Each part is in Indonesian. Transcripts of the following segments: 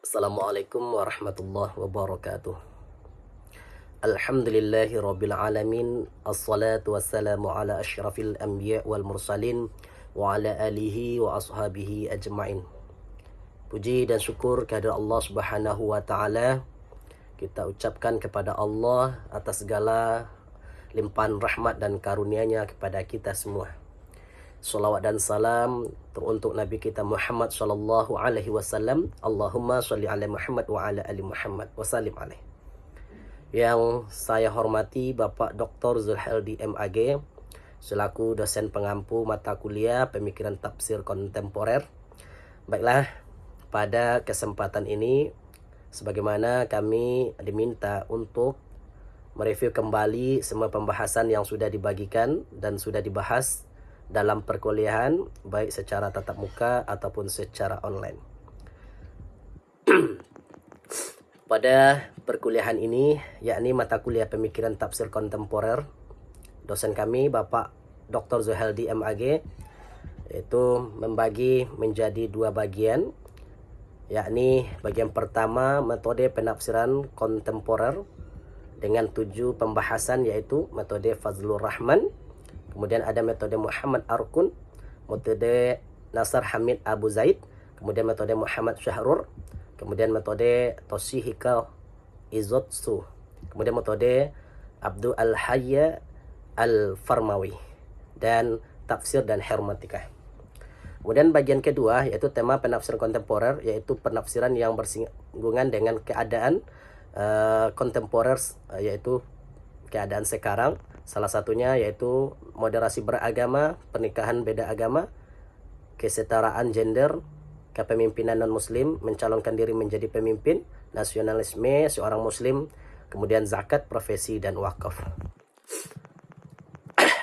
Assalamualaikum warahmatullahi wabarakatuh. Alhamdulillahi rabbil alamin. Assalatu wassalamu ala asyrafil anbiya wal mursalin wa ala alihi wa ashabihi ajma'in. Puji dan syukur kehadirat Allah Subhanahu wa taala. Kita ucapkan kepada Allah atas segala limpahan rahmat dan karunia-Nya kepada kita semua. Salawat dan salam teruntuk Nabi kita Muhammad sallallahu alaihi wasallam. Allahumma shalli ala Muhammad wa ala ali Muhammad wa sallim alaihi. Yang saya hormati Bapak Dr. Zulhaldi MAG selaku dosen pengampu mata kuliah Pemikiran Tafsir Kontemporer. Baiklah, pada kesempatan ini sebagaimana kami diminta untuk mereview kembali semua pembahasan yang sudah dibagikan dan sudah dibahas dalam perkuliahan baik secara tatap muka ataupun secara online. Pada perkuliahan ini, yakni mata kuliah Pemikiran Tafsir Kontemporer, dosen kami Bapak Dr. Zulhaldi MAG itu membagi menjadi dua bagian, yakni bagian pertama metode penafsiran kontemporer dengan 7 pembahasan, yaitu metode Fazlur Rahman, kemudian ada metode Muhammad Arkun, metode Nasar Hamid Abu Zaid, kemudian metode Muhammad Syahrur, kemudian metode Toshihiko Izotsu, kemudian metode Abdul Al-Hayya Al-Farmawi, dan tafsir dan hermetika. Kemudian bagian kedua yaitu tema penafsiran kontemporer, yaitu penafsiran yang bersinggungan dengan keadaan kontemporer, yaitu keadaan sekarang. Salah satunya yaitu moderasi beragama, pernikahan beda agama, kesetaraan gender, kepemimpinan non-muslim, mencalonkan diri menjadi pemimpin, nasionalisme seorang muslim, kemudian zakat, profesi, dan wakaf.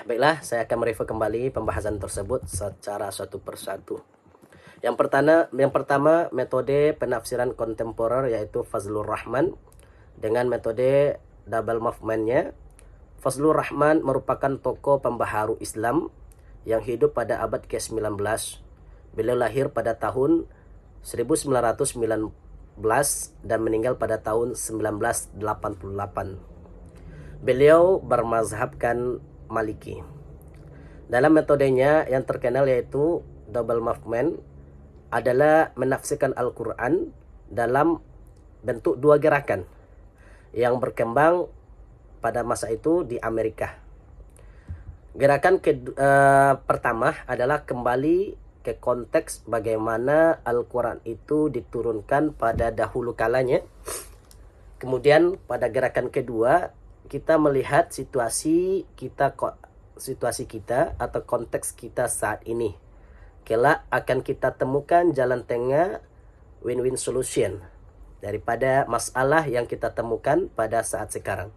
Baiklah, saya akan mereview kembali pembahasan tersebut secara satu persatu. Yang pertama metode penafsiran kontemporer yaitu Fazlur Rahman dengan metode double movement-nya. Fazlur Rahman merupakan tokoh pembaharu Islam yang hidup pada abad ke-19. Beliau lahir pada tahun 1919 dan meninggal pada tahun 1988. Beliau bermazhabkan Maliki. Dalam metodenya yang terkenal yaitu double movement adalah menafsirkan Al-Quran dalam bentuk dua gerakan yang berkembang pada masa itu di Amerika. Gerakan pertama adalah kembali ke konteks bagaimana Al-Quran itu diturunkan pada dahulu kalanya. Kemudian pada gerakan kedua kita melihat situasi kita atau konteks kita saat ini. Kelak akan kita temukan jalan tengah win-win solution daripada masalah yang kita temukan pada saat sekarang.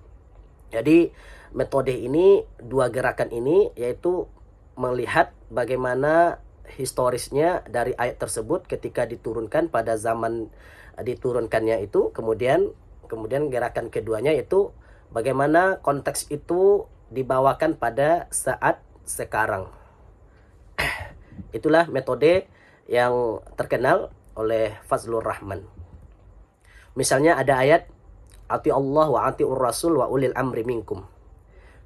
Jadi metode ini, dua gerakan ini yaitu melihat bagaimana historisnya dari ayat tersebut ketika diturunkan pada zaman diturunkannya itu, kemudian gerakan keduanya yaitu bagaimana konteks itu dibawakan pada saat sekarang. Itulah metode yang terkenal oleh Fazlur Rahman. Misalnya ada ayat Ati Allah wa ati'ur rasul wa ulil amri minkum.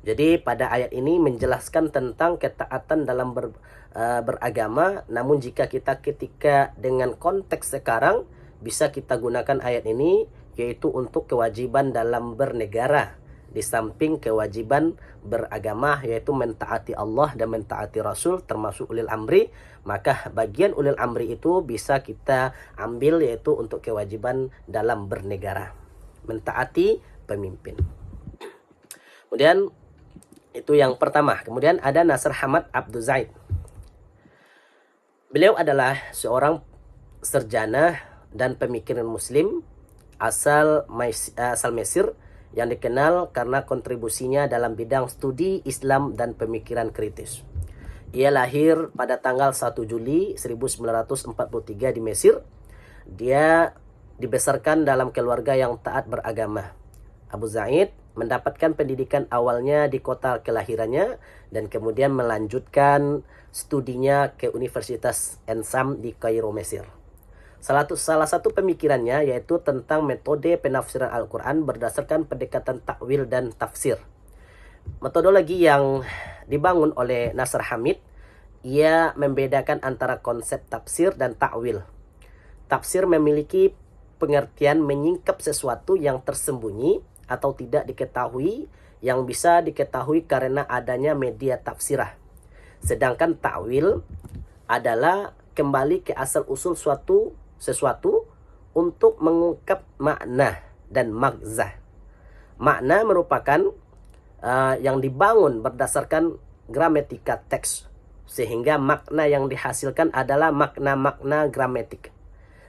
Jadi pada ayat ini menjelaskan tentang ketaatan dalam beragama. Namun jika kita ketika dengan konteks sekarang, bisa kita gunakan ayat ini yaitu untuk kewajiban dalam bernegara. Di samping kewajiban beragama yaitu mentaati Allah dan mentaati Rasul termasuk ulil amri, maka bagian ulil amri itu bisa kita ambil yaitu untuk kewajiban dalam bernegara, mentaati pemimpin. Kemudian itu yang pertama. Kemudian ada Nasr Hamid Abu Zaid. Beliau adalah seorang sarjana dan pemikiran muslim asal Mesir yang dikenal karena kontribusinya dalam bidang studi Islam dan pemikiran kritis. Ia lahir pada tanggal 1 Juli 1943 di Mesir. Dia dibesarkan dalam keluarga yang taat beragama. Abu Zaid mendapatkan pendidikan awalnya di kota kelahirannya dan kemudian melanjutkan studinya ke Universitas Ensam di Kairo, Mesir. Salah satu pemikirannya yaitu tentang metode penafsiran Al-Quran berdasarkan pendekatan takwil dan tafsir. Metodologi yang dibangun oleh Nasr Hamid, ia membedakan antara konsep tafsir dan takwil. Tafsir memiliki pengertian menyingkap sesuatu yang tersembunyi atau tidak diketahui yang bisa diketahui karena adanya media tafsirah. Sedangkan takwil adalah kembali ke asal-usul sesuatu untuk mengungkap makna dan maghza. Makna merupakan yang dibangun berdasarkan gramatika teks, sehingga makna yang dihasilkan adalah makna-makna gramatik.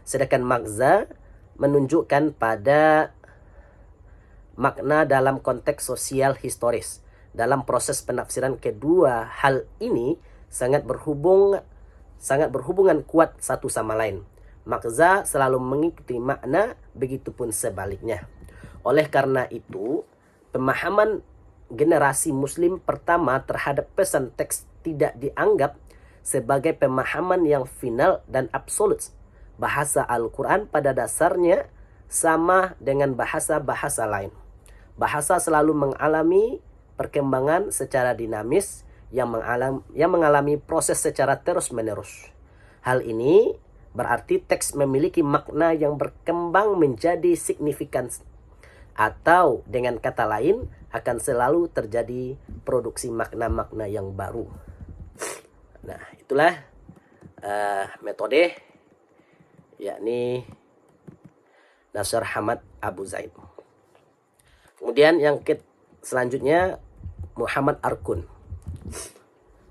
Sedangkan maghza menunjukkan pada makna dalam konteks sosial historis. Dalam proses penafsiran kedua hal ini sangat berhubungan kuat satu sama lain. Maghza selalu mengikuti makna, begitupun sebaliknya. Oleh karena itu, pemahaman generasi muslim pertama terhadap pesan teks tidak dianggap sebagai pemahaman yang final dan absolut. Bahasa Al-Quran pada dasarnya sama dengan bahasa-bahasa lain. Bahasa selalu mengalami perkembangan secara dinamis yang mengalami proses secara terus-menerus. Hal ini berarti teks memiliki makna yang berkembang menjadi signifikan, atau dengan kata lain akan selalu terjadi produksi makna-makna yang baru. Nah, itulah metode yakni Nasr Hamid Abu Zaid. Kemudian yang selanjutnya Muhammad Arkun.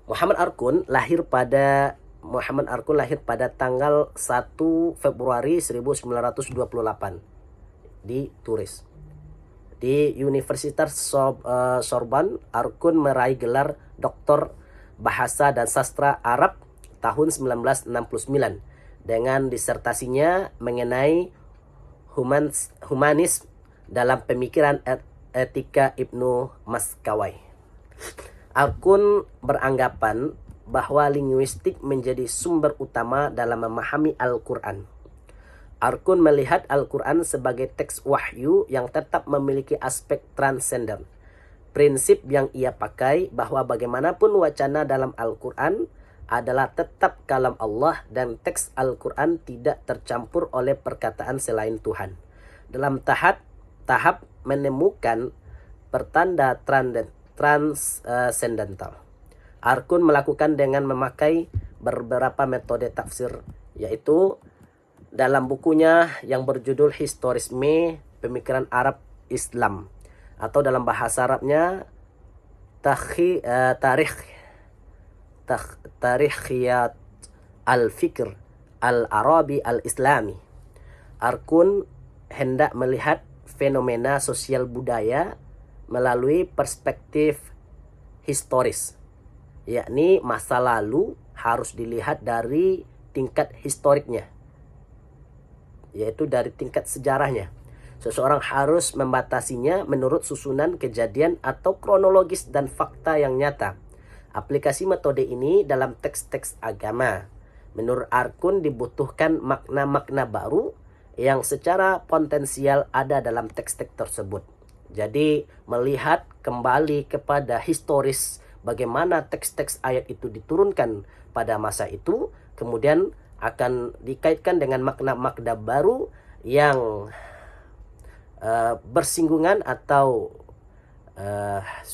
Muhammad Arkun lahir pada tanggal 1 Februari 1928 di Turis. Di Universitas Sorbonne, Arkun meraih gelar Doktor Bahasa dan Sastra Arab tahun 1969 dengan disertasinya mengenai humanis dalam pemikiran etika Ibnu Maskawai. Arkun beranggapan bahwa linguistik menjadi sumber utama dalam memahami Al-Quran. Arkun melihat Al-Quran sebagai teks wahyu yang tetap memiliki aspek transenden. Prinsip yang ia pakai bahwa bagaimanapun wacana dalam Al-Quran adalah tetap kalam Allah dan teks Al-Quran tidak tercampur oleh perkataan selain Tuhan. Dalam tahap menemukan pertanda transcendental, Arkun melakukan dengan memakai beberapa metode tafsir, yaitu dalam bukunya yang berjudul Historisme Pemikiran Arab Islam, atau dalam bahasa Arabnya Tarikhiyat Al-Fikr Al-Arabi Al-Islami. Arkun hendak melihat fenomena sosial budaya melalui perspektif historis, yakni masa lalu harus dilihat dari tingkat historiknya, yaitu dari tingkat sejarahnya. Seseorang harus membatasinya menurut susunan kejadian atau kronologis dan fakta yang nyata. Aplikasi metode ini dalam teks-teks agama. Menurut Arkun dibutuhkan makna-makna baru yang secara potensial ada dalam teks-teks tersebut. Jadi melihat kembali kepada historis bagaimana teks-teks ayat itu diturunkan pada masa itu, kemudian akan dikaitkan dengan makna-makna baru yang bersinggungan atau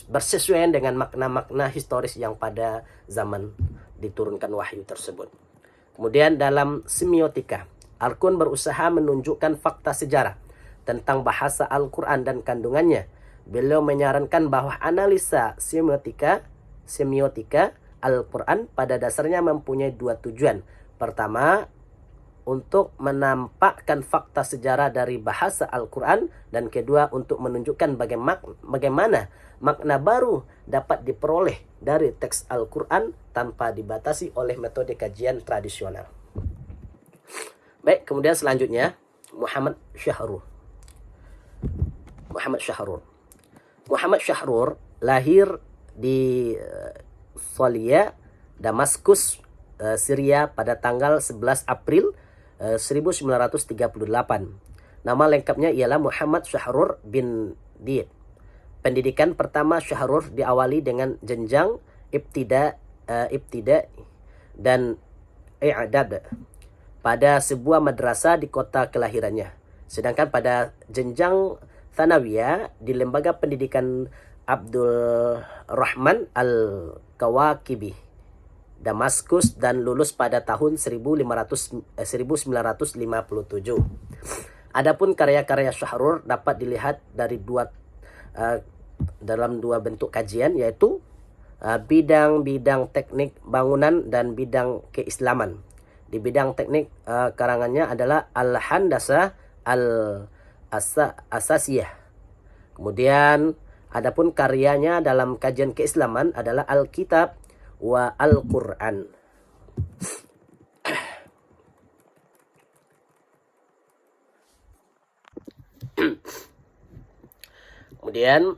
bersesuaian dengan makna-makna historis yang pada zaman diturunkan wahyu tersebut. Kemudian dalam semiotika, Arkun berusaha menunjukkan fakta sejarah tentang bahasa Al-Quran dan kandungannya. Beliau menyarankan bahwa analisa semiotika Al-Quran pada dasarnya mempunyai dua tujuan. Pertama, untuk menampakkan fakta sejarah dari bahasa Al-Quran, dan kedua untuk menunjukkan bagaimana makna baru dapat diperoleh dari teks Al-Quran tanpa dibatasi oleh metode kajian tradisional. Baik, kemudian selanjutnya Muhammad Syahrur lahir di Solia, Damaskus, Syria pada tanggal 11 April 1938. Nama lengkapnya ialah Muhammad Syahrur bin Diyad. Pendidikan pertama Syahrur diawali dengan jenjang ibtida dan i'dad pada sebuah madrasah di kota kelahirannya. Sedangkan pada jenjang thanawiyah di lembaga pendidikan Abdul Rahman Al-Kawakibi, Damaskus, dan lulus pada tahun 1957. Adapun karya-karya Syahrur dapat dilihat dari dalam dua bentuk kajian, yaitu bidang-bidang teknik bangunan dan bidang keislaman. Di bidang teknik karangannya adalah Al-Handasah Al-Asasiyah. Kemudian adapun karyanya dalam kajian keislaman adalah Al-Kitab wa Al-Quran. Kemudian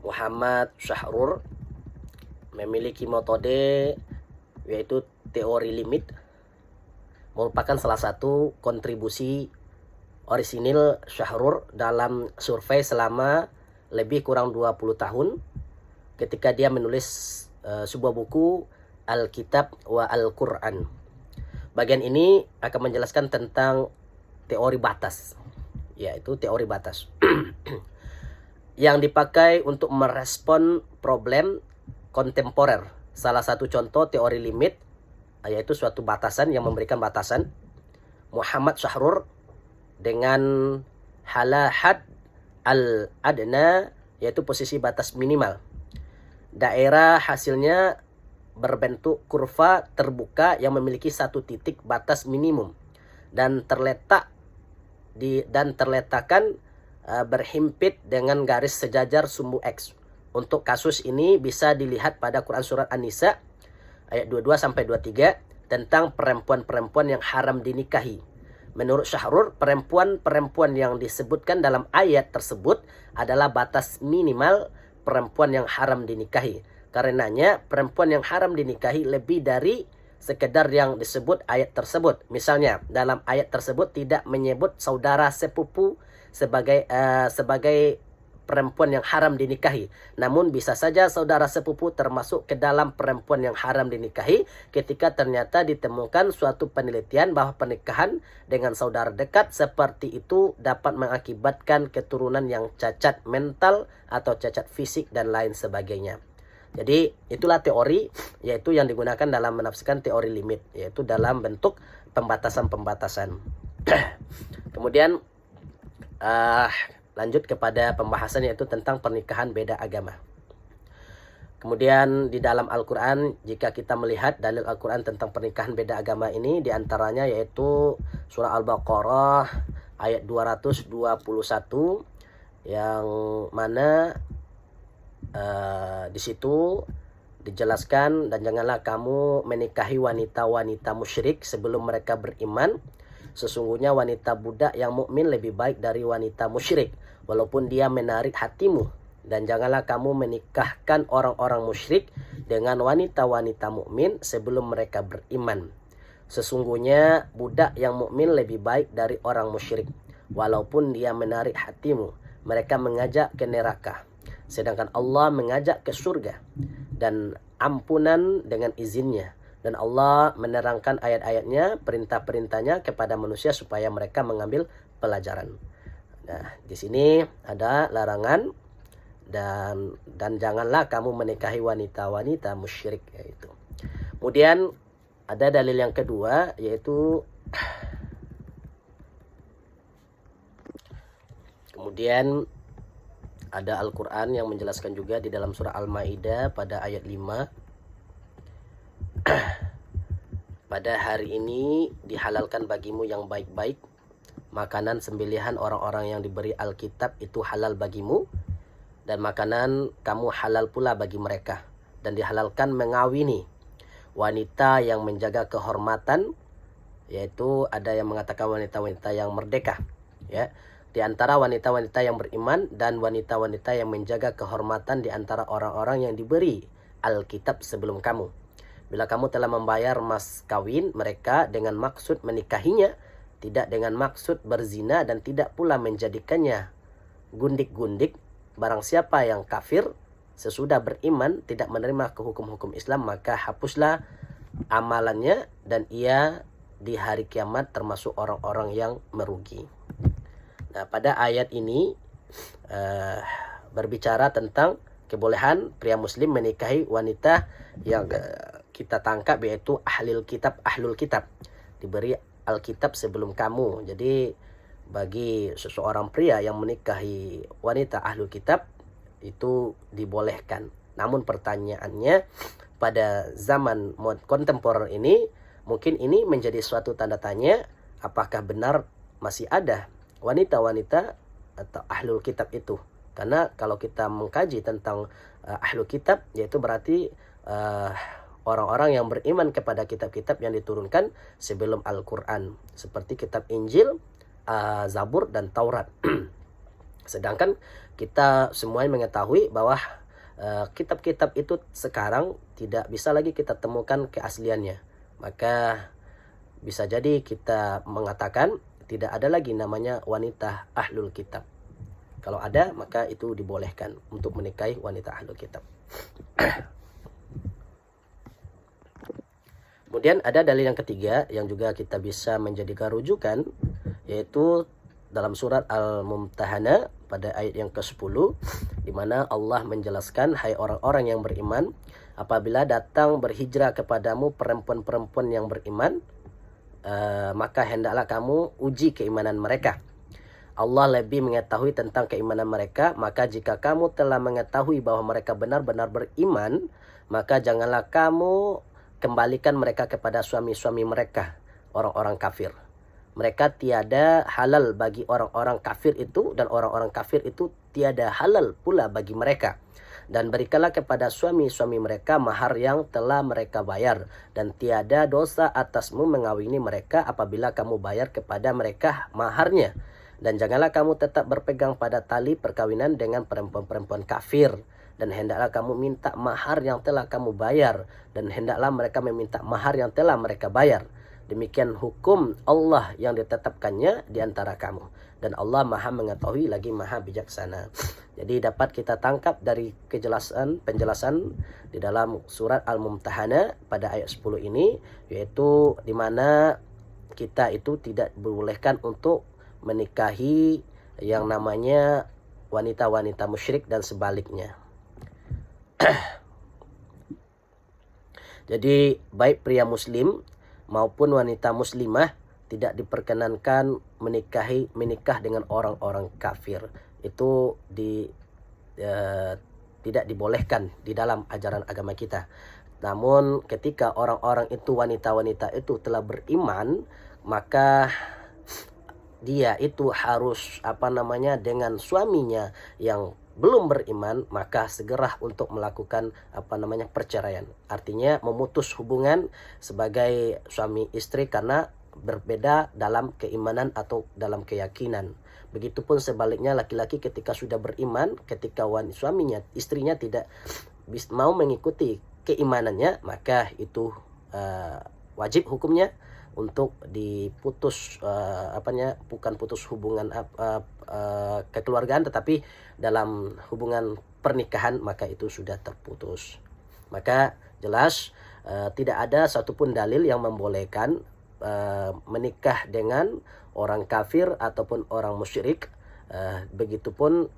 Muhammad Syahrur memiliki metode yaitu teori limit, merupakan salah satu kontribusi orisinil Syahrur dalam survei selama lebih kurang 20 tahun ketika dia menulis sebuah buku Al-Kitab wa Al-Quran. Bagian ini akan menjelaskan tentang teori batas, yaitu teori batas yang dipakai untuk merespon problem kontemporer. Salah satu contoh teori limit yaitu suatu batasan yang memberikan batasan. Muhammad Syahrur dengan halahad al-adna, yaitu posisi batas minimal. Daerah hasilnya berbentuk kurva terbuka yang memiliki satu titik batas minimum dan terletakkan berhimpit dengan garis sejajar sumbu X. Untuk kasus ini bisa dilihat pada Quran surat An-Nisa ayat 22 sampai 23 tentang perempuan-perempuan yang haram dinikahi. Menurut Syahrur, perempuan-perempuan yang disebutkan dalam ayat tersebut adalah batas minimal perempuan yang haram dinikahi. Karenanya perempuan yang haram dinikahi lebih dari sekedar yang disebut ayat tersebut. Misalnya dalam ayat tersebut tidak menyebut saudara sepupu sebagai perempuan yang haram dinikahi. Namun bisa saja saudara sepupu termasuk ke dalam perempuan yang haram dinikahi ketika ternyata ditemukan suatu penelitian bahwa pernikahan dengan saudara dekat seperti itu dapat mengakibatkan keturunan yang cacat mental atau cacat fisik dan lain sebagainya. Jadi itulah teori yaitu yang digunakan dalam menafsirkan teori limit, yaitu dalam bentuk pembatasan-pembatasan. Kemudian lanjut kepada pembahasan yaitu tentang pernikahan beda agama. Kemudian di dalam Al-Quran, jika kita melihat dalil Al-Quran tentang pernikahan beda agama ini, diantaranya yaitu surah Al-Baqarah ayat 221 yang mana di situ dijelaskan, dan janganlah kamu menikahi wanita-wanita musyrik sebelum mereka beriman. Sesungguhnya wanita budak yang mukmin lebih baik dari wanita musyrik, walaupun dia menarik hatimu. Dan janganlah kamu menikahkan orang-orang musyrik dengan wanita-wanita mukmin sebelum mereka beriman. Sesungguhnya budak yang mukmin lebih baik dari orang musyrik, walaupun dia menarik hatimu. Mereka mengajak ke neraka, sedangkan Allah mengajak ke surga dan ampunan dengan izinnya. Dan Allah menerangkan ayat-ayatnya, perintah-perintahnya kepada manusia supaya mereka mengambil pelajaran. Nah, di sini ada larangan dan janganlah kamu menikahi wanita-wanita musyrik yaitu. Kemudian ada dalil yang kedua yaitu kemudian ada Al-Quran yang menjelaskan juga di dalam surah Al-Ma'idah pada ayat 5. Pada hari ini dihalalkan bagimu yang baik-baik. Makanan sembelihan orang-orang yang diberi Alkitab itu halal bagimu, dan makanan kamu halal pula bagi mereka. Dan dihalalkan mengawini wanita yang menjaga kehormatan, yaitu ada yang mengatakan wanita-wanita yang merdeka, ya, di antara wanita-wanita yang beriman, dan wanita-wanita yang menjaga kehormatan di antara orang-orang yang diberi Alkitab sebelum kamu. Bila kamu telah membayar mas kawin mereka dengan maksud menikahinya, tidak dengan maksud berzina dan tidak pula menjadikannya gundik-gundik, barang siapa yang kafir sesudah beriman tidak menerima ke hukum-hukum Islam, maka hapuslah amalannya dan ia di hari kiamat termasuk orang-orang yang merugi. Nah, pada ayat ini berbicara tentang kebolehan pria muslim menikahi wanita yang kita tangkap yaitu ahlul kitab, diberi Alkitab sebelum kamu. Jadi bagi seseorang pria yang menikahi wanita ahlul kitab itu dibolehkan. Namun pertanyaannya, pada zaman kontemporer ini mungkin ini menjadi suatu tanda tanya, apakah benar masih ada wanita-wanita atau ahlul kitab itu. Karena kalau kita mengkaji tentang ahlul kitab, yaitu berarti orang-orang yang beriman kepada kitab-kitab yang diturunkan sebelum Al-Quran, seperti kitab Injil, Zabur, dan Taurat. Sedangkan kita semuanya mengetahui bahwa kitab-kitab itu sekarang tidak bisa lagi kita temukan keasliannya. Maka bisa jadi kita mengatakan tidak ada lagi namanya wanita ahlul kitab. Kalau ada, maka itu dibolehkan untuk menikahi wanita ahlul kitab. Kemudian ada dalil yang ketiga yang juga kita bisa menjadikan rujukan, yaitu dalam surat Al-Mumtahanah pada ayat yang ke-10, di mana Allah menjelaskan, hai orang-orang yang beriman, apabila datang berhijrah kepadamu perempuan-perempuan yang beriman, maka hendaklah kamu uji keimanan mereka. Allah lebih mengetahui tentang keimanan mereka, maka jika kamu telah mengetahui bahwa mereka benar-benar beriman, maka janganlah kamu kembalikan mereka kepada suami-suami mereka, orang-orang kafir. Mereka tiada halal bagi orang-orang kafir itu, dan orang-orang kafir itu tiada halal pula bagi mereka. Dan berikanlah kepada suami-suami mereka mahar yang telah mereka bayar, dan tiada dosa atasmu mengawini mereka apabila kamu bayar kepada mereka maharnya. Dan janganlah kamu tetap berpegang pada tali perkawinan dengan perempuan-perempuan kafir, dan hendaklah kamu minta mahar yang telah kamu bayar, dan hendaklah mereka meminta mahar yang telah mereka bayar. Demikian hukum Allah yang ditetapkannya di antara kamu, dan Allah Maha mengetahui lagi Maha bijaksana. Jadi dapat kita tangkap dari penjelasan di dalam surat Al-Mumtahanah pada ayat 10 ini, yaitu di mana kita itu tidak dibolehkan untuk menikahi yang namanya wanita-wanita musyrik dan sebaliknya. Jadi baik pria muslim maupun wanita muslimah tidak diperkenankan menikah dengan orang-orang kafir. Itu tidak dibolehkan di dalam ajaran agama kita. Namun ketika orang-orang itu, wanita-wanita itu telah beriman, maka dia itu harus dengan suaminya yang belum beriman, maka segera untuk melakukan perceraian. Artinya memutus hubungan sebagai suami istri karena berbeda dalam keimanan atau dalam keyakinan. Begitupun sebaliknya, laki-laki ketika sudah beriman, ketika suaminya, istrinya tidak mau mengikuti keimanannya, maka itu wajib hukumnya untuk diputus bukan putus hubungan kekeluargaan, tetapi dalam hubungan pernikahan, maka itu sudah terputus. Maka jelas tidak ada satupun dalil yang membolehkan menikah dengan orang kafir ataupun orang musyrik. Begitupun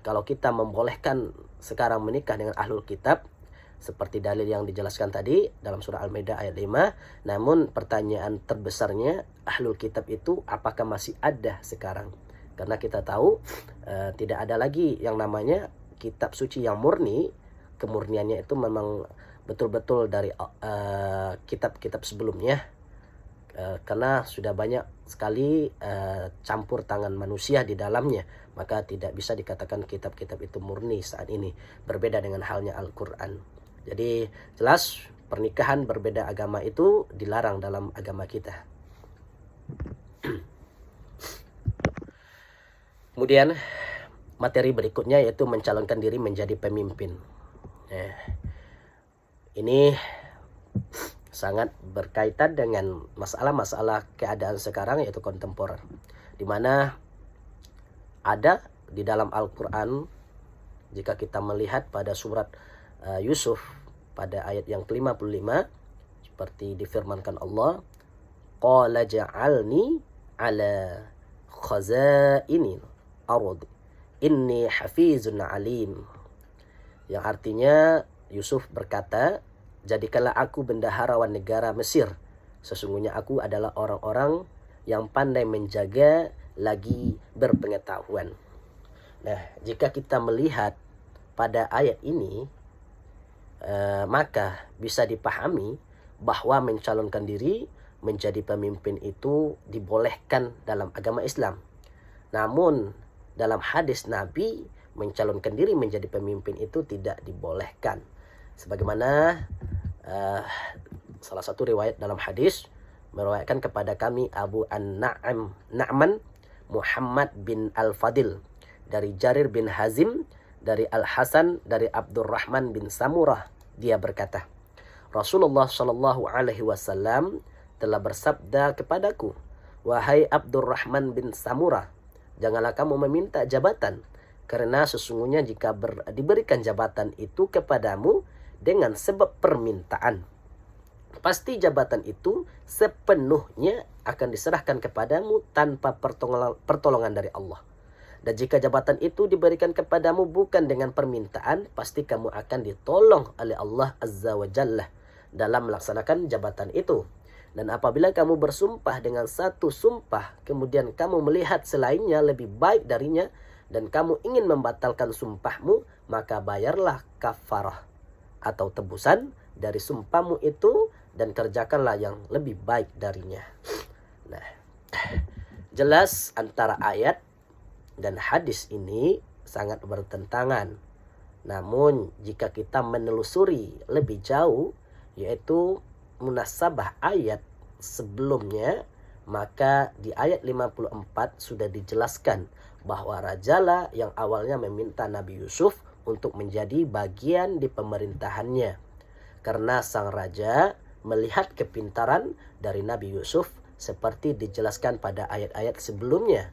kalau kita membolehkan sekarang menikah dengan ahlul kitab, seperti dalil yang dijelaskan tadi dalam surah Al-Maidah ayat 5. Namun pertanyaan terbesarnya, ahlul kitab itu apakah masih ada sekarang? Karena kita tahu tidak ada lagi yang namanya kitab suci yang murni. Kemurniannya itu memang betul-betul dari kitab-kitab sebelumnya. Karena sudah banyak sekali campur tangan manusia di dalamnya, maka tidak bisa dikatakan kitab-kitab itu murni saat ini. Berbeda dengan halnya Al-Quran. Jadi jelas pernikahan berbeda agama itu dilarang dalam agama kita. Kemudian materi berikutnya yaitu mencalonkan diri menjadi pemimpin. Ini sangat berkaitan dengan masalah-masalah keadaan sekarang, yaitu kontemporer, di mana ada di dalam Al-Quran. Jika kita melihat pada surat Yusuf pada ayat yang ke-55, seperti difirmankan Allah, qala ja'alni ala khazainil ard inni hafizun alim, yang artinya Yusuf berkata, jadikanlah aku bendaharawan negara Mesir, sesungguhnya aku adalah orang-orang yang pandai menjaga lagi berpengetahuan. Nah, jika kita melihat pada ayat ini, maka bisa dipahami bahwa mencalonkan diri menjadi pemimpin itu dibolehkan dalam agama Islam. Namun dalam hadis Nabi, mencalonkan diri menjadi pemimpin itu tidak dibolehkan. Sebagaimana salah satu riwayat dalam hadis meriwayatkan kepada kami Abu An-Na'man Muhammad bin Al-Fadil dari Jarir bin Hazim, dari Al-Hasan, dari Abdurrahman bin Samurah. Dia berkata, Rasulullah Shallallahu Alaihi Wasallam telah bersabda kepadaku, wahai Abdurrahman bin Samurah, janganlah kamu meminta jabatan, karena sesungguhnya jika diberikan jabatan itu kepadamu dengan sebab permintaan, pasti jabatan itu sepenuhnya akan diserahkan kepadamu tanpa pertolongan dari Allah. Dan jika jabatan itu diberikan kepadamu bukan dengan permintaan, pasti kamu akan ditolong oleh Allah Azza wa Jalla dalam melaksanakan jabatan itu. Dan apabila kamu bersumpah dengan satu sumpah, kemudian kamu melihat selainnya lebih baik darinya, dan kamu ingin membatalkan sumpahmu, maka bayarlah kafarah atau tebusan dari sumpahmu itu, dan kerjakanlah yang lebih baik darinya. Nah, jelas antara ayat dan hadis ini sangat bertentangan. Namun jika kita menelusuri lebih jauh, yaitu munasabah ayat sebelumnya, maka di ayat 54 sudah dijelaskan bahwa rajalah yang awalnya meminta Nabi Yusuf untuk menjadi bagian di pemerintahannya, karena sang raja melihat kepintaran dari Nabi Yusuf seperti dijelaskan pada ayat-ayat sebelumnya.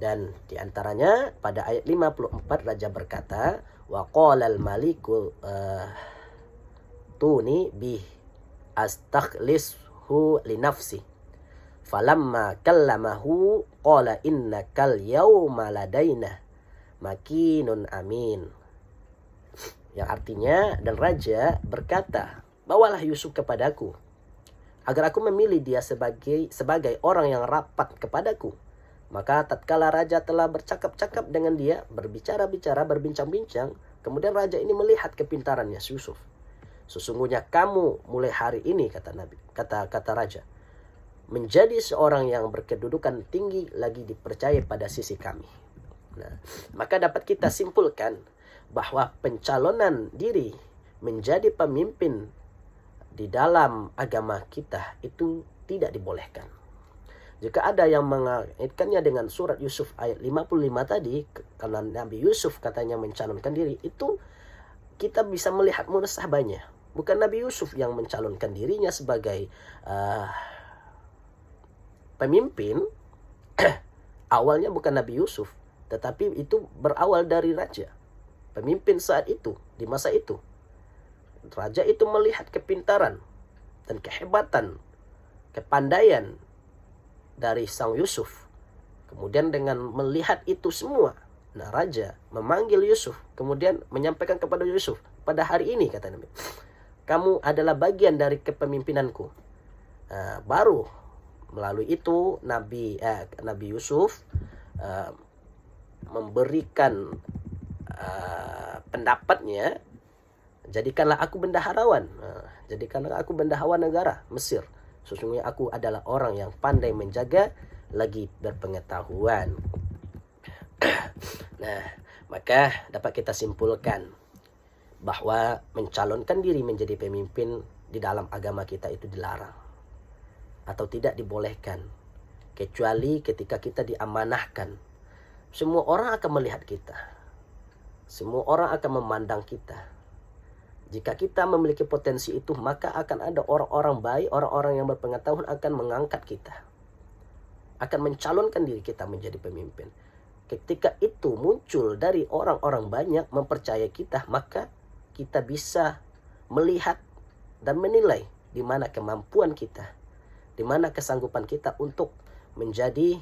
Dan diantaranya pada ayat 54 raja berkata, wa qala al-maliku tuni bih astakhlishu li nafsi falamma kallamahu qala innakal yawma ladaina makinun amin, yang artinya, dan raja berkata, bawalah Yusuf kepadaku agar aku memilih dia sebagai orang yang rapat kepadaku. Maka tatkala raja telah bercakap-cakap dengan dia, berbicara-bicara, berbincang-bincang, kemudian raja ini melihat kepintarannya Yusuf. Sesungguhnya kamu mulai hari ini, kata Nabi, kata raja, menjadi seorang yang berkedudukan tinggi lagi dipercaya pada sisi kami. Nah, maka dapat kita simpulkan bahwa pencalonan diri menjadi pemimpin di dalam agama kita itu tidak dibolehkan. Jika ada yang mengaitkannya dengan surat Yusuf ayat 55 tadi, karena Nabi Yusuf katanya mencalonkan diri, itu kita bisa melihat munasabahnya. Bukan Nabi Yusuf yang mencalonkan dirinya sebagai pemimpin. Awalnya bukan Nabi Yusuf, tetapi itu berawal dari raja, pemimpin saat itu, di masa itu. Raja itu melihat kepintaran dan kehebatan, kepandaian dari sang Yusuf. Kemudian dengan melihat itu semua, nah raja memanggil Yusuf, kemudian menyampaikan kepada Yusuf, pada hari ini, kata Nabi, kamu adalah bagian dari kepemimpinanku. Nah, baru melalui itu Nabi Yusuf memberikan pendapatnya, jadikanlah aku bendaharawan. Jadikanlah aku bendaharawan negara Mesir. Sesungguhnya aku adalah orang yang pandai menjaga lagi berpengetahuan. Nah, maka dapat kita simpulkan bahwa mencalonkan diri menjadi pemimpin di dalam agama kita itu dilarang atau tidak dibolehkan, kecuali ketika kita diamanahkan. Semua orang akan melihat kita, semua orang akan memandang kita. Jika kita memiliki potensi itu, maka akan ada orang-orang baik, orang-orang yang berpengetahuan akan mengangkat kita, akan mencalonkan diri kita menjadi pemimpin. Ketika itu muncul dari orang-orang banyak mempercayai kita, maka kita bisa melihat dan menilai di mana kemampuan kita, di mana kesanggupan kita untuk menjadi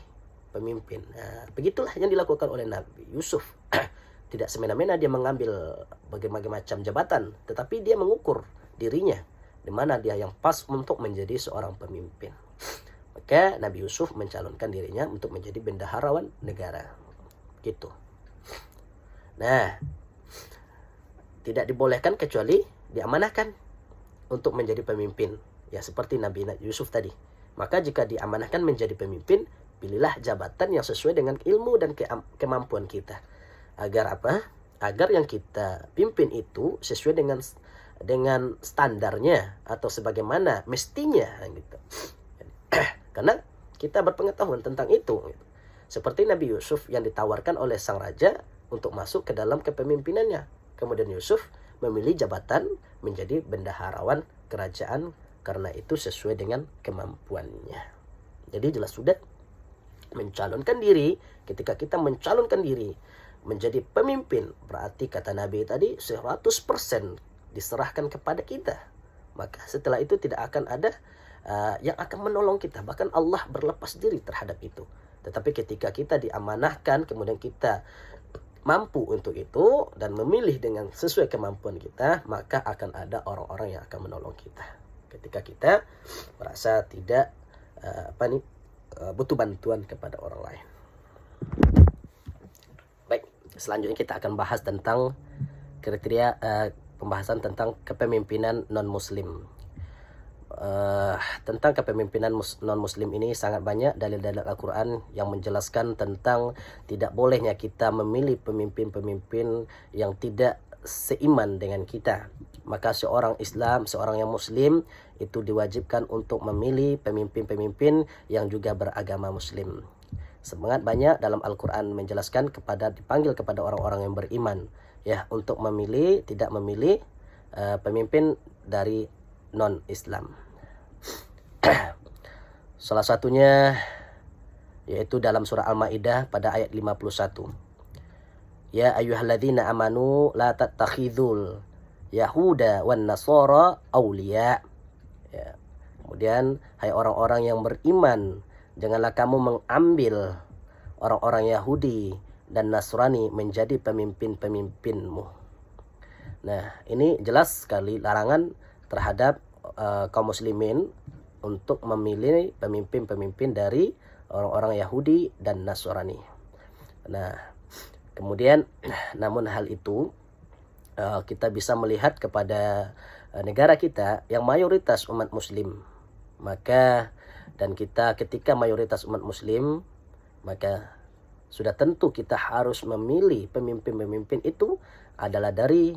pemimpin. Nah, begitulah yang dilakukan oleh Nabi Yusuf. Tidak semena-mena dia mengambil berbagai macam jabatan, tetapi dia mengukur dirinya di mana dia yang pas untuk menjadi seorang pemimpin. Maka Nabi Yusuf mencalonkan dirinya untuk menjadi bendaharawan negara. Gitu. Nah, tidak dibolehkan kecuali diamanahkan untuk menjadi pemimpin. Ya, seperti Nabi Yusuf tadi. Maka jika diamanahkan menjadi pemimpin, pilihlah jabatan yang sesuai dengan ilmu dan kemampuan kita. Agar apa? Agar yang kita pimpin itu sesuai dengan standarnya atau sebagaimana mestinya gitu. Karena kita berpengetahuan tentang itu. Gitu. Seperti Nabi Yusuf yang ditawarkan oleh sang raja untuk masuk ke dalam kepemimpinannya. Kemudian Yusuf memilih jabatan menjadi bendaharawan kerajaan karena itu sesuai dengan kemampuannya. Jadi jelas sudah mencalonkan diri. Ketika kita mencalonkan diri menjadi pemimpin, berarti kata Nabi tadi 100% diserahkan kepada kita. Maka setelah itu tidak akan ada yang akan menolong kita. Bahkan Allah berlepas diri terhadap itu. Tetapi ketika kita diamanahkan, kemudian kita mampu untuk itu dan memilih dengan sesuai kemampuan kita, maka akan ada orang-orang yang akan menolong kita. Ketika kita merasa tidak butuh bantuan kepada orang lain. Baik, selanjutnya kita akan bahas tentang kriteria pembahasan tentang kepemimpinan non-muslim. Tentang kepemimpinan non-muslim ini sangat banyak dalil-dalil Al-Quran yang menjelaskan tentang tidak bolehnya kita memilih pemimpin-pemimpin yang tidak seiman dengan kita. Maka seorang Islam, seorang yang muslim itu diwajibkan untuk memilih pemimpin-pemimpin yang juga beragama muslim. Semangat banyak dalam Al-Quran menjelaskan dipanggil kepada orang-orang yang beriman ya untuk memilih, tidak memilih pemimpin dari non-Islam. Salah satunya yaitu dalam surah Al-Maidah pada ayat 51. Ya ayyuhalladzina amanu la tattakhidul yahuda wan nasara awliya. Ya. Kemudian hai orang-orang yang beriman, janganlah kamu mengambil orang-orang Yahudi dan Nasrani menjadi pemimpin-pemimpinmu. Nah, ini jelas sekali larangan terhadap kaum muslimin untuk memilih pemimpin-pemimpin dari orang-orang Yahudi dan Nasrani. Nah, kemudian namun hal itu kita bisa melihat kepada negara kita yang mayoritas umat muslim. Maka dan kita ketika mayoritas umat muslim, maka sudah tentu kita harus memilih pemimpin-pemimpin itu adalah dari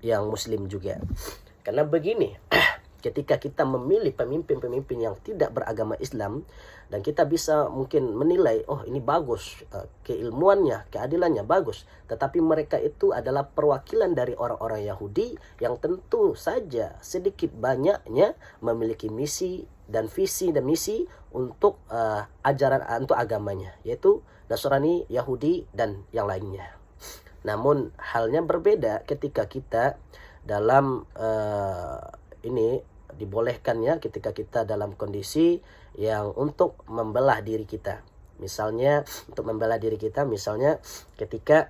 yang muslim juga. Karena begini, ketika kita memilih pemimpin-pemimpin yang tidak beragama Islam dan kita bisa mungkin menilai, oh ini bagus, keilmuannya, keadilannya bagus, tetapi mereka itu adalah perwakilan dari orang-orang Yahudi yang tentu saja sedikit banyaknya memiliki misi dan visi dan misi untuk ajaran untuk agamanya, yaitu Nasrani, Yahudi dan yang lainnya. Namun halnya berbeda ketika kita dalam ini dibolehkannya ketika kita dalam kondisi yang untuk membelah diri kita. Misalnya untuk membelah diri kita, misalnya ketika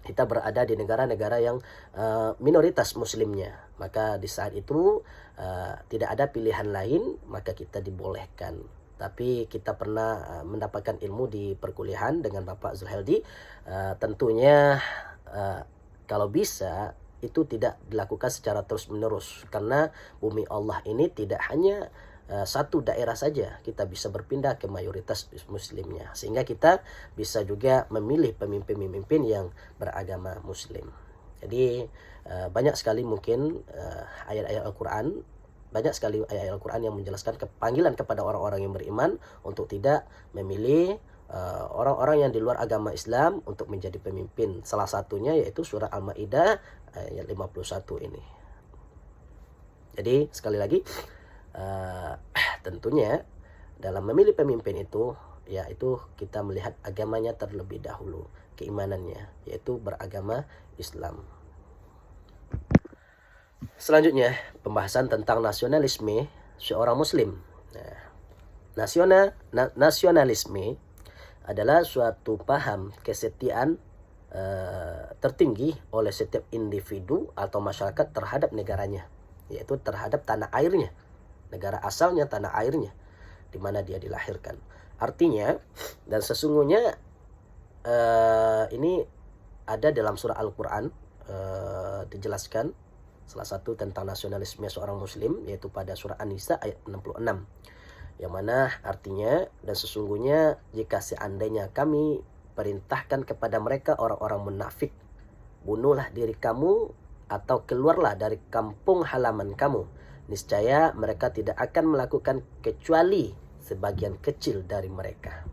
kita berada di negara-negara yang minoritas muslimnya, maka di saat itu tidak ada pilihan lain, maka kita dibolehkan. Tapi kita pernah mendapatkan ilmu di perkuliahan dengan Bapak Zulheldi, tentunya kalau bisa itu tidak dilakukan secara terus-menerus, karena bumi Allah ini tidak hanya satu daerah saja, kita bisa berpindah ke mayoritas muslimnya, sehingga kita bisa juga memilih pemimpin-pemimpin yang beragama muslim. Jadi banyak sekali mungkin ayat-ayat Al-Quran, banyak sekali ayat-ayat Al-Quran yang menjelaskan panggilan kepada orang-orang yang beriman untuk tidak memilih orang-orang yang di luar agama Islam untuk menjadi pemimpin. Salah satunya yaitu surah Al-Maidah ayat 51 ini. Jadi sekali lagi tentunya dalam memilih pemimpin itu, yaitu kita melihat agamanya terlebih dahulu, keimanannya, yaitu beragama Islam. Selanjutnya, pembahasan tentang nasionalisme seorang Muslim. Nasionalisme adalah suatu paham kesetiaan tertinggi oleh setiap individu atau masyarakat terhadap negaranya, yaitu terhadap tanah airnya, negara asalnya, tanah airnya, di mana dia dilahirkan. Artinya, dan sesungguhnya ini ada dalam surah Al-Quran, dijelaskan salah satu tentang nasionalisme seorang Muslim, yaitu pada surah An-Nisa ayat 66. Yang mana artinya, dan sesungguhnya jika seandainya kami perintahkan kepada mereka orang-orang munafik, bunuhlah diri kamu atau keluarlah dari kampung halaman kamu, niscaya mereka tidak akan melakukan kecuali sebagian kecil dari mereka.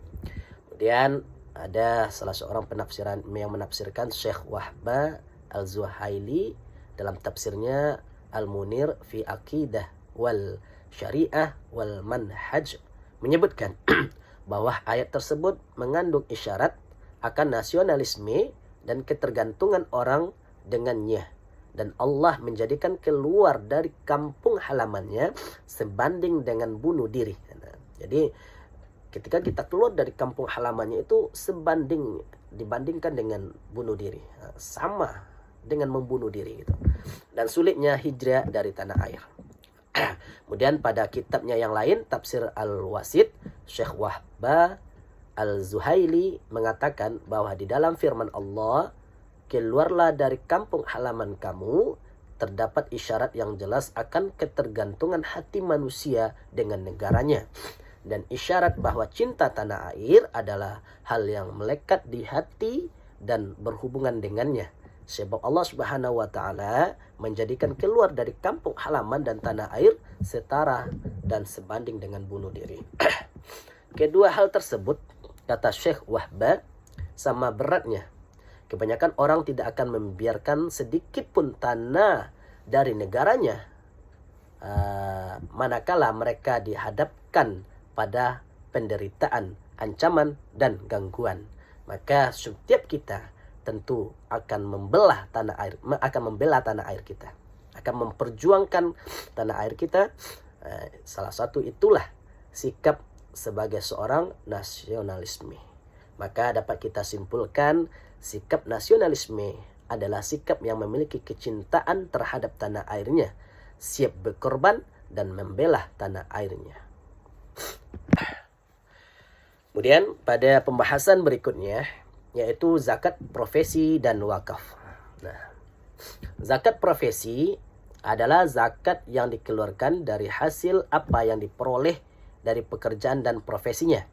Kemudian ada salah seorang penafsiran yang menafsirkan, Syekh Wahba Al-Zuhaili dalam tafsirnya Al-Munir fi Aqidah wal Syariah wal Manhaj menyebutkan bahwa ayat tersebut mengandung isyarat akan nasionalisme dan ketergantungan orang dengannya, dan Allah menjadikan keluar dari kampung halamannya sebanding dengan bunuh diri. Jadi ketika kita keluar dari kampung halamannya itu dibandingkan dengan bunuh diri, sama dengan membunuh diri gitu. Dan sulitnya hijrah dari tanah air. Kemudian pada kitabnya yang lain, Tafsir Al-Wasit, Syekh Wahba Al-Zuhaili mengatakan bahwa di dalam firman Allah, keluarlah dari kampung halaman kamu, terdapat isyarat yang jelas akan ketergantungan hati manusia dengan negaranya. Dan isyarat bahwa cinta tanah air adalah hal yang melekat di hati dan berhubungan dengannya. Sebab Allah Subhanahu wa Ta'ala menjadikan keluar dari kampung halaman dan tanah air setara dan sebanding dengan bunuh diri. Kedua hal tersebut, kata Syekh Wahba, sama beratnya. Kebanyakan orang tidak akan membiarkan sedikit pun tanah dari negaranya, manakala mereka dihadapkan pada penderitaan, ancaman, dan gangguan. Maka setiap kita tentu akan membela tanah air kita, akan memperjuangkan tanah air kita. Salah satu itulah sikap sebagai seorang nasionalisme. Maka dapat kita simpulkan, sikap nasionalisme adalah sikap yang memiliki kecintaan terhadap tanah airnya, siap berkorban dan membela tanah airnya. Kemudian pada pembahasan berikutnya, yaitu zakat profesi dan wakaf. Nah, zakat profesi adalah zakat yang dikeluarkan dari hasil apa yang diperoleh dari pekerjaan dan profesinya.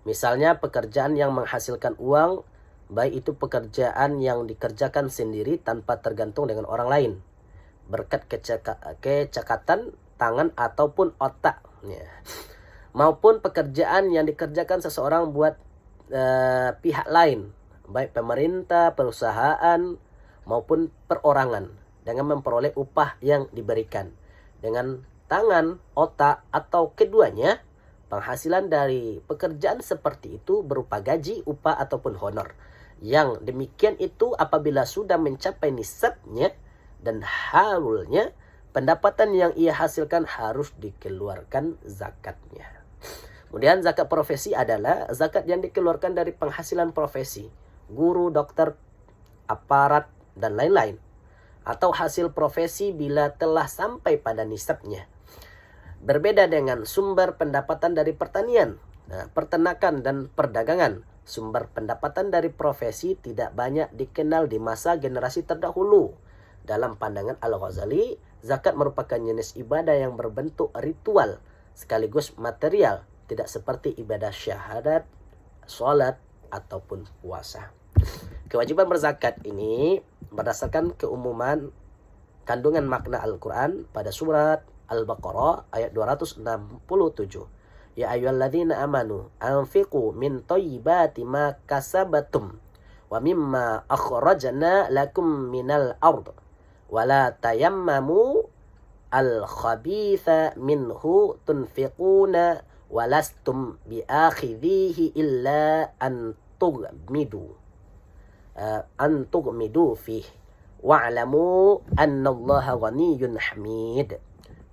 Misalnya pekerjaan yang menghasilkan uang, baik itu pekerjaan yang dikerjakan sendiri tanpa tergantung dengan orang lain, berkat kecekatan tangan ataupun otak, maupun pekerjaan yang dikerjakan seseorang buat pihak lain, baik pemerintah, perusahaan, maupun perorangan, dengan memperoleh upah yang diberikan dengan tangan, otak, atau keduanya. Penghasilan dari pekerjaan seperti itu berupa gaji, upah, ataupun honor. Yang demikian itu apabila sudah mencapai nisabnya dan haulnya, pendapatan yang ia hasilkan harus dikeluarkan zakatnya. Kemudian zakat profesi adalah zakat yang dikeluarkan dari penghasilan profesi, guru, dokter, aparat, dan lain-lain, atau hasil profesi bila telah sampai pada nisabnya. Berbeda dengan sumber pendapatan dari pertanian, peternakan, dan perdagangan. Sumber pendapatan dari profesi tidak banyak dikenal di masa generasi terdahulu. Dalam pandangan Al-Ghazali, zakat merupakan jenis ibadah yang berbentuk ritual sekaligus material, tidak seperti ibadah syahadat, sholat, ataupun puasa. Kewajiban berzakat ini berdasarkan keumuman kandungan makna Al-Quran pada surat Al-Baqarah ayat 267. Ya ayyuhalladzina amanu anfiqu min thayyibati ma kasabatum wa mimma akhrajna lakum minal ard wala tayammamu al-khabitha minhu tunfiquna walastum biakhidhihi illa an tughmidu fih wa'lamu annallaha ghaniyyun hamid.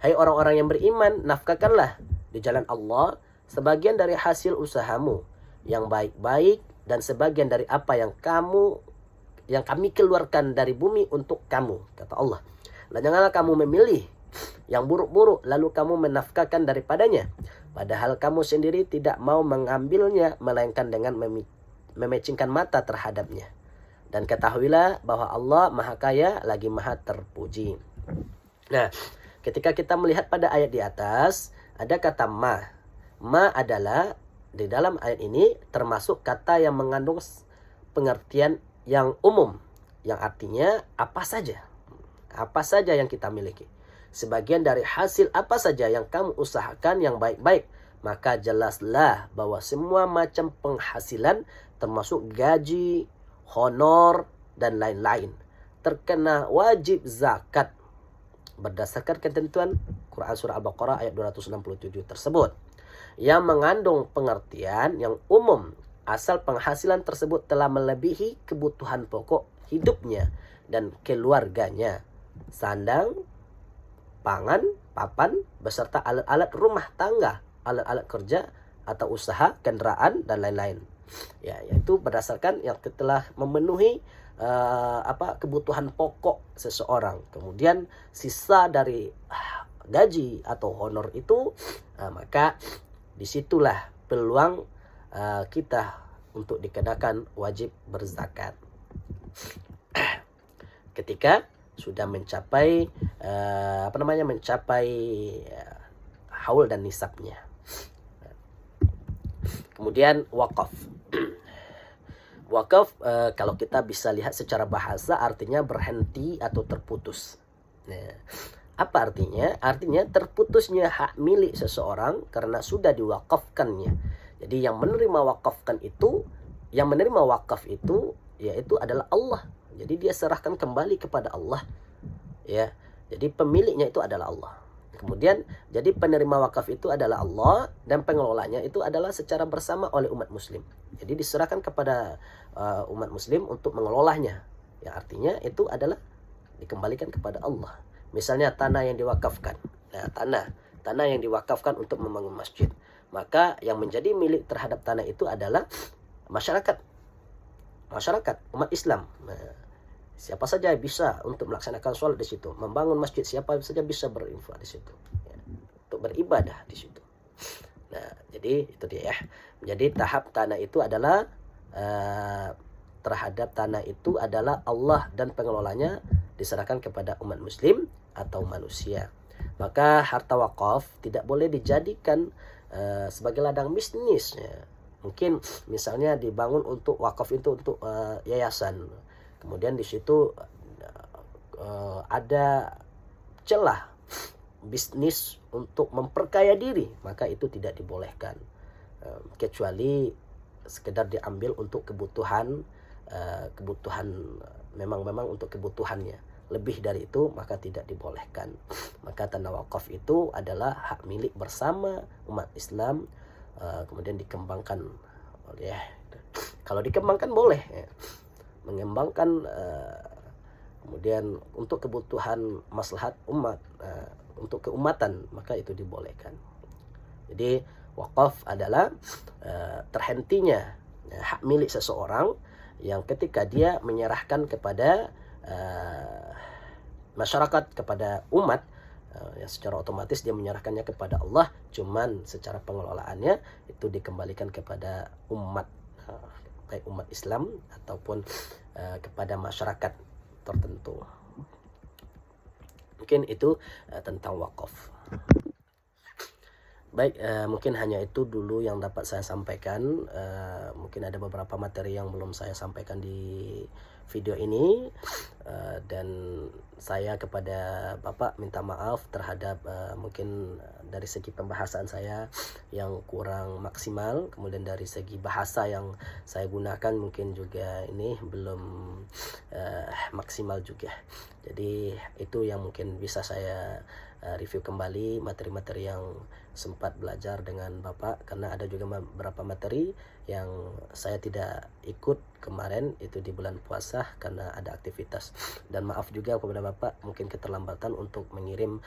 Hai orang-orang yang beriman, nafkahkanlah di jalan Allah sebagian dari hasil usahamu yang baik-baik dan sebagian dari apa yang kami keluarkan dari bumi untuk kamu, kata Allah. Dan janganlah kamu memilih yang buruk-buruk lalu kamu menafkahkan daripadanya, padahal kamu sendiri tidak mau mengambilnya melainkan dengan memecingkan mata terhadapnya. Dan ketahuilah bahwa Allah Maha Kaya lagi Maha Terpuji. Nah, ketika kita melihat pada ayat di atas, ada kata ma. Ma adalah di dalam ayat ini termasuk kata yang mengandung pengertian yang umum, yang artinya apa saja. Apa saja yang kita miliki. Sebagian dari hasil apa saja yang kamu usahakan yang baik-baik, maka jelaslah bahwa semua macam penghasilan termasuk gaji, honor, dan lain-lain terkena wajib zakat berdasarkan ketentuan Quran Surah Al-Baqarah ayat 267 tersebut, yang mengandung pengertian yang umum asal penghasilan tersebut telah melebihi kebutuhan pokok hidupnya dan keluarganya, sandang, pangan, papan, beserta alat-alat rumah tangga, alat-alat kerja atau usaha, kendaraan, dan lain-lain. Ya, yaitu berdasarkan yang telah memenuhi kebutuhan pokok seseorang. Kemudian sisa dari gaji atau honor itu, maka disitulah peluang kita untuk dikenakan wajib berzakat. Ketika sudah mencapai haul dan nisabnya. Kemudian wakaf. Wakaf kalau kita bisa lihat secara bahasa artinya berhenti atau terputus. Nah, apa artinya? Artinya terputusnya hak milik seseorang karena sudah diwakafkannya. Jadi yang menerima wakaf itu yaitu adalah Allah. Jadi dia serahkan kembali kepada Allah. Ya. Jadi pemiliknya itu adalah Allah. Kemudian jadi penerima wakaf itu adalah Allah dan pengelolanya itu adalah secara bersama oleh umat muslim. Jadi diserahkan kepada umat muslim untuk mengelolanya. Yang artinya itu adalah dikembalikan kepada Allah. Misalnya tanah yang diwakafkan. Nah, tanah yang diwakafkan untuk membangun masjid. Maka yang menjadi milik terhadap tanah itu adalah masyarakat umat Islam. Nah, siapa saja bisa untuk melaksanakan sholat di situ, membangun masjid, siapa saja bisa berinfak di situ, ya, untuk beribadah di situ. Nah, jadi itu dia ya. Jadi tahap tanah itu adalah terhadap tanah itu adalah Allah dan pengelolanya diserahkan kepada umat muslim atau manusia. Maka harta wakaf tidak boleh dijadikan sebagai ladang bisnis. Ya. Mungkin misalnya dibangun untuk wakaf itu untuk yayasan. Kemudian di situ ada celah bisnis untuk memperkaya diri, maka itu tidak dibolehkan. Kecuali sekedar diambil untuk kebutuhan memang untuk kebutuhannya. Lebih dari itu maka tidak dibolehkan. Maka tanah wakaf itu adalah hak milik bersama umat Islam, kemudian dikembangkan oleh kalau dikembangkan boleh ya. Mengembangkan kemudian untuk kebutuhan maslahat umat, untuk keumatan, maka itu dibolehkan. Jadi wakaf adalah terhentinya hak milik seseorang yang ketika dia menyerahkan kepada masyarakat, kepada umat, yang secara otomatis dia menyerahkannya kepada Allah, cuman secara pengelolaannya itu dikembalikan kepada umat, baik umat Islam ataupun kepada masyarakat tertentu. Mungkin itu tentang wakaf. Baik, mungkin hanya itu dulu yang dapat saya sampaikan. Mungkin ada beberapa materi yang belum saya sampaikan di video ini. dan saya kepada Bapak minta maaf terhadap mungkin dari segi pembahasan saya yang kurang maksimal, kemudian dari segi bahasa yang saya gunakan mungkin juga ini belum maksimal juga. Jadi itu yang mungkin bisa saya review kembali materi-materi yang sempat belajar dengan Bapak, karena ada juga beberapa materi yang saya tidak ikut kemarin itu di bulan puasa karena ada aktivitas. Dan maaf juga kepada Bapak mungkin keterlambatan untuk mengirim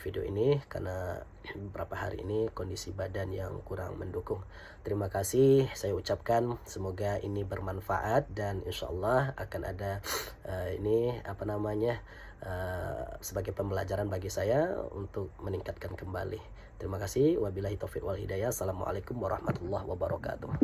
video ini karena beberapa hari ini kondisi badan yang kurang mendukung. Terima kasih saya ucapkan, semoga ini bermanfaat dan insya Allah akan ada ini apa namanya sebagai pembelajaran bagi saya untuk meningkatkan kembali. Terima kasih. Wabillahi taufiq wal hidayah. Assalamualaikum warahmatullahi wabarakatuh.